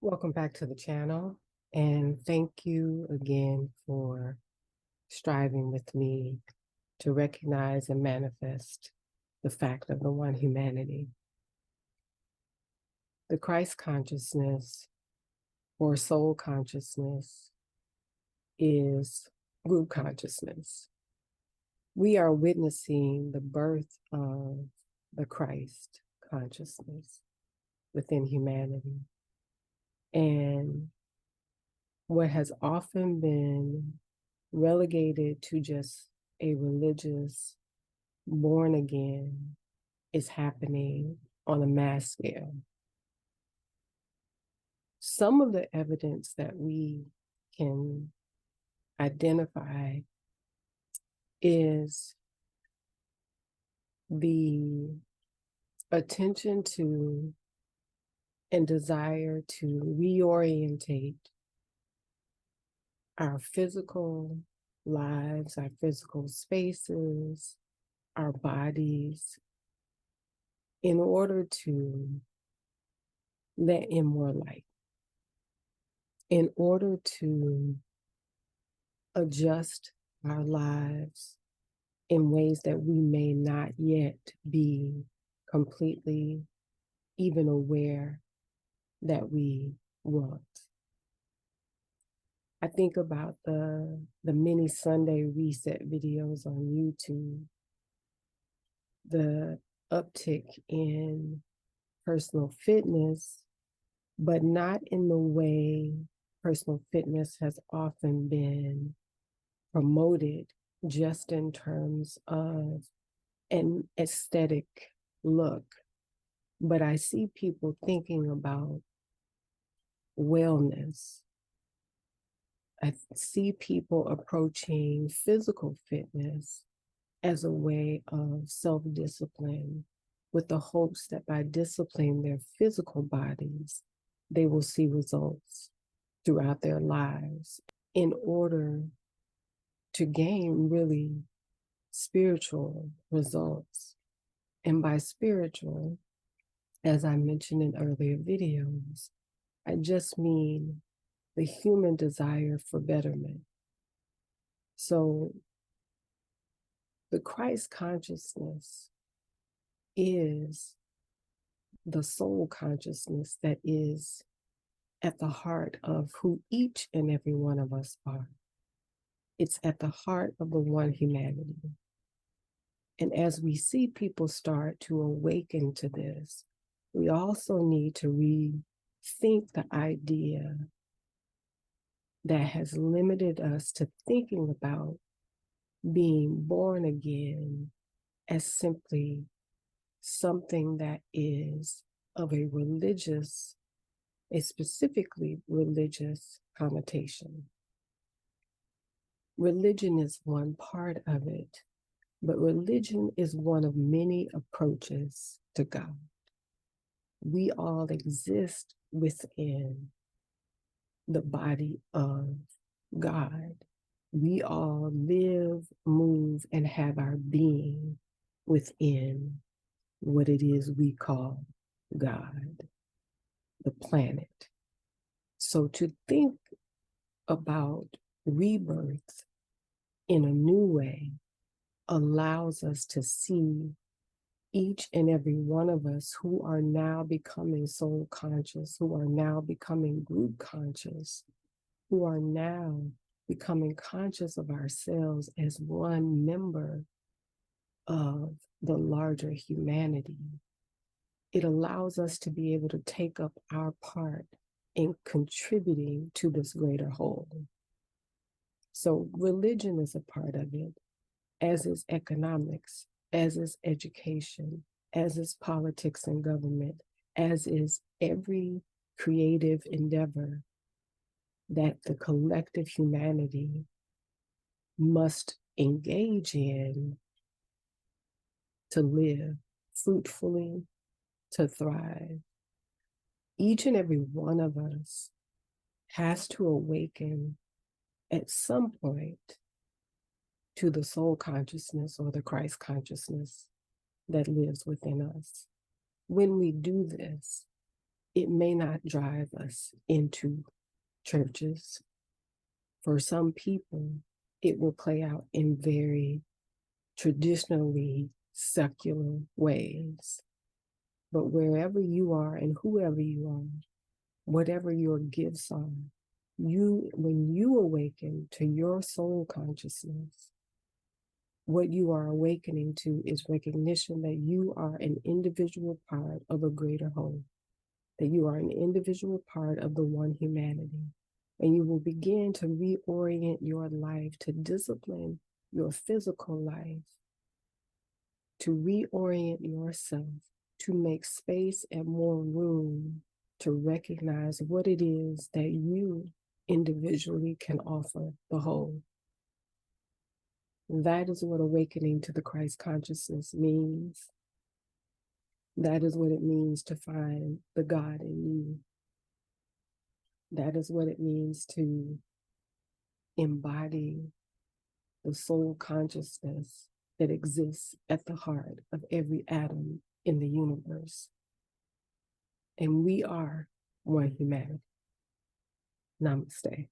Welcome back to the channel, and thank you again for striving with me to recognize and manifest the fact of the one humanity. The Christ consciousness or soul consciousness is group consciousness. We are witnessing the birth of the Christ consciousness within humanity. And what has often been relegated to just a religious born again is happening on a mass scale. Some of the evidence that we can identify is the attention to and desire to reorientate our physical lives, our physical spaces, our bodies, in order to let in more light, in order to adjust our lives in ways that we may not yet be completely even aware that we want. I think about the mini Sunday reset videos on YouTube, the uptick in personal fitness, but not in the way personal fitness has often been promoted, just in terms of an aesthetic look. But I see people thinking about wellness. I see people approaching physical fitness as a way of self-discipline, with the hopes that by disciplining their physical bodies, they will see results throughout their lives in order to gain really spiritual results. And by spiritual, as I mentioned in earlier videos, I just mean the human desire for betterment. So the Christ consciousness is the soul consciousness that is at the heart of who each and every one of us are. It's at the heart of the one humanity. And as we see people start to awaken to this, we also need to rethink the idea that has limited us to thinking about being born again as simply something that is of a specifically religious connotation. Religion is one part of it, but religion is one of many approaches to God. We all exist within the body of God. We all live, move, and have our being within what it is we call God, the planet. So to think about rebirth in a new way allows us to see each and every one of us who are now becoming soul conscious, who are now becoming group conscious, who are now becoming conscious of ourselves as one member of the larger humanity. It allows us to be able to take up our part in contributing to this greater whole. So religion is a part of it, as is economics, as is education, as is politics and government, as is every creative endeavor that the collective humanity must engage in to live fruitfully, to thrive. Each and every one of us has to awaken at some point to the soul consciousness or the Christ consciousness that lives within us. When we do this, it may not drive us into churches. For some people, it will play out in very traditionally secular ways. But wherever you are and whoever you are, whatever your gifts are, when you awaken to your soul consciousness, what you are awakening to is recognition that you are an individual part of a greater whole, that you are an individual part of the one humanity. And you will begin to reorient your life to discipline your physical life, to reorient yourself, to make space and more room to recognize what it is that you individually can offer the whole. That is what awakening to the Christ consciousness means. That is what it means to find the God in you. That is what it means to embody the soul consciousness that exists at the heart of every atom in the universe. And we are one humanity. Namaste.